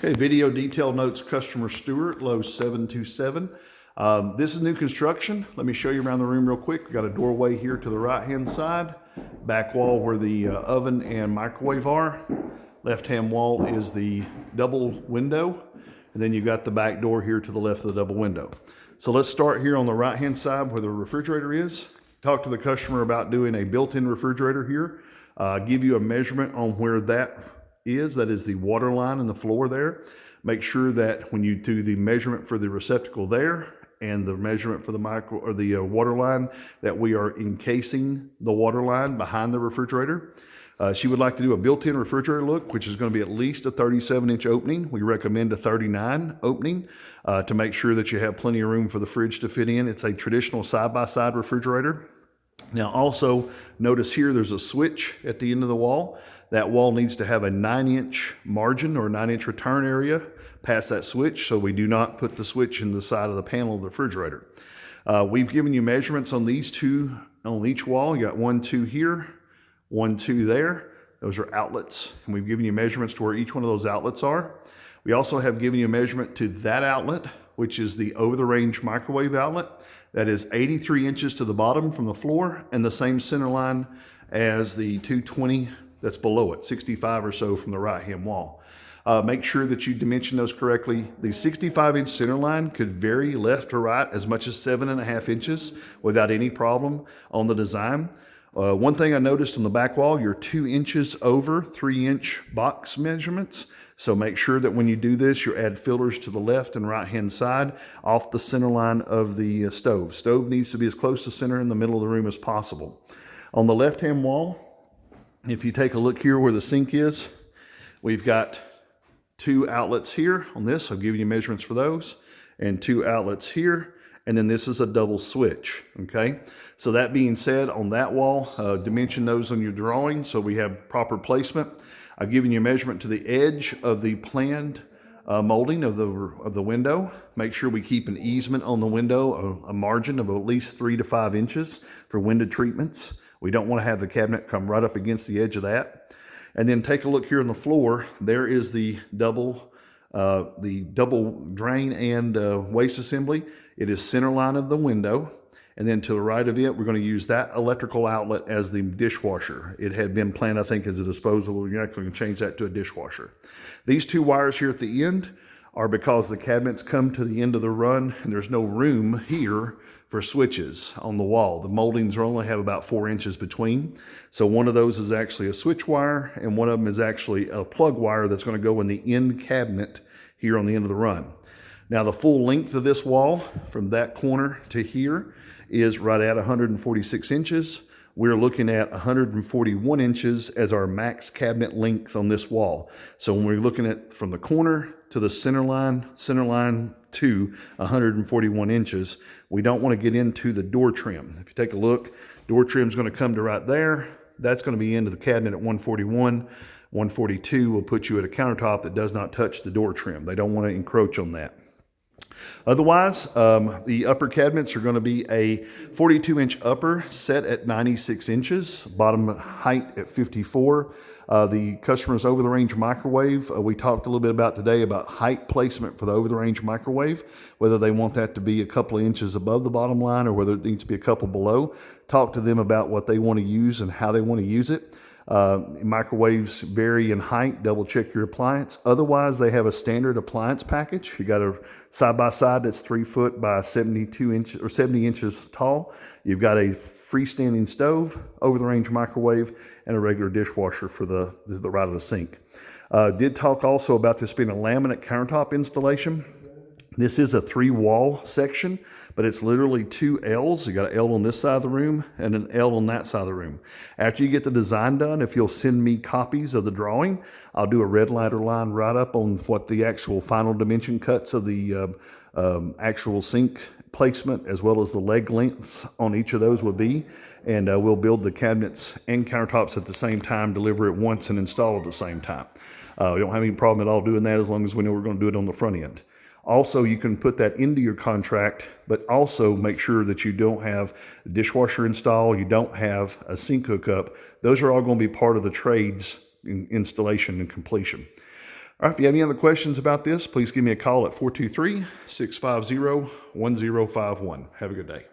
Okay, video detail notes customer Stewart, Lowe's 727. This is new construction. Let me show you around the room real quick. We got a doorway here to the right-hand side, back wall where the oven and microwave are. Left-hand wall is the double window, and then you've got the back door here to the left of the double window. So let's start here on the right-hand side where the refrigerator is. Talk to the customer about doing a built-in refrigerator here. Give you a measurement on where that is the water line in the floor there. Make sure that when you do the measurement for the receptacle there and the measurement for the water line, that we are encasing the water line behind the refrigerator. She would like to do a built-in refrigerator look, which is going to be at least a 37-inch opening. We recommend a 39 opening to make sure that you have plenty of room for the fridge to fit in. It's a traditional side-by-side refrigerator. Now also notice here there's a switch at the end of the wall. That wall needs to have a 9-inch margin or 9-inch return area past that switch, so we do not put the switch in the side of the panel of the refrigerator. We've given you measurements on these two on each wall. You got 1, 2 here, 1, 2 there. Those are outlets, and we've given you measurements to where each one of those outlets are. We also have given you a measurement to that outlet, which is the over-the-range microwave outlet. That is 83 inches to the bottom from the floor and the same center line as the 220 that's below it, 65 or so from the right-hand wall. Make sure that you dimension those correctly. The 65-inch center line could vary left to right as much as 7.5 inches without any problem on the design. One thing I noticed on the back wall, you're 2 inches over 3-inch box measurements. So make sure that when you do this, you add fillers to the left and right-hand side off the center line of the stove. Stove needs to be as close to center in the middle of the room as possible. On the left-hand wall, if you take a look here where the sink is, we've got 2 outlets here on this. I'll give you measurements for those, and 2 outlets here. And then this is a double switch, okay? So that being said, on that wall, dimension those on your drawing so we have proper placement. I've given you a measurement to the edge of the planned molding of the window. Make sure we keep an easement on the window, a margin of at least 3 to 5 inches for window treatments. We don't want to have the cabinet come right up against the edge of that. And then take a look here on the floor. There is the double drain and waste assembly. It is center line of the window. And then to the right of it, we're going to use that electrical outlet as the dishwasher. It had been planned, I think, as a disposable. You're actually going to change that to a dishwasher. These 2 wires here at the end are because the cabinets come to the end of the run and there's no room here for switches on the wall. The moldings only have about 4 inches between. So one of those is actually a switch wire and one of them is actually a plug wire that's going to go in the end cabinet here on the end of the run. Now the full length of this wall from that corner to here is right at 146 inches. We're looking at 141 inches as our max cabinet length on this wall. So when we're looking at from the corner to the center line to 141 inches, we don't want to get into the door trim. If you take a look, door trim is going to come to right there. That's going to be into the cabinet at 141. 142 will put you at a countertop that does not touch the door trim. They don't want to encroach on that. Otherwise, the upper cabinets are going to be a 42-inch upper set at 96 inches, bottom height at 54. The customer's over-the-range microwave, we talked a little bit about today about height placement for the over-the-range microwave, whether they want that to be a couple of inches above the bottom line or whether it needs to be a couple below. Talk to them about what they want to use and how they want to use it. Microwaves vary in height. Double check your appliance. Otherwise, they have a standard appliance package. You got a side-by-side that's 3 foot by 72 inches or 70 inches tall. You've got a freestanding stove, over-the-range microwave, and a regular dishwasher for the right of the sink. Did talk also about this being a laminate countertop installation. This is a 3-wall section, but it's literally 2 L's. You got an L on this side of the room and an L on that side of the room. After you get the design done, if you'll send me copies of the drawing, I'll do a red letter line right up on what the actual final dimension cuts of the actual sink placement as well as the leg lengths on each of those will be. And we'll build the cabinets and countertops at the same time, deliver it once, and install at the same time. We don't have any problem at all doing that as long as we know we're going to do it on the front end. Also, you can put that into your contract, but also make sure that you don't have a dishwasher install, you don't have a sink hookup. Those are all going to be part of the trades in installation and completion. All right, if you have any other questions about this, please give me a call at 423-650-1051. Have a good day.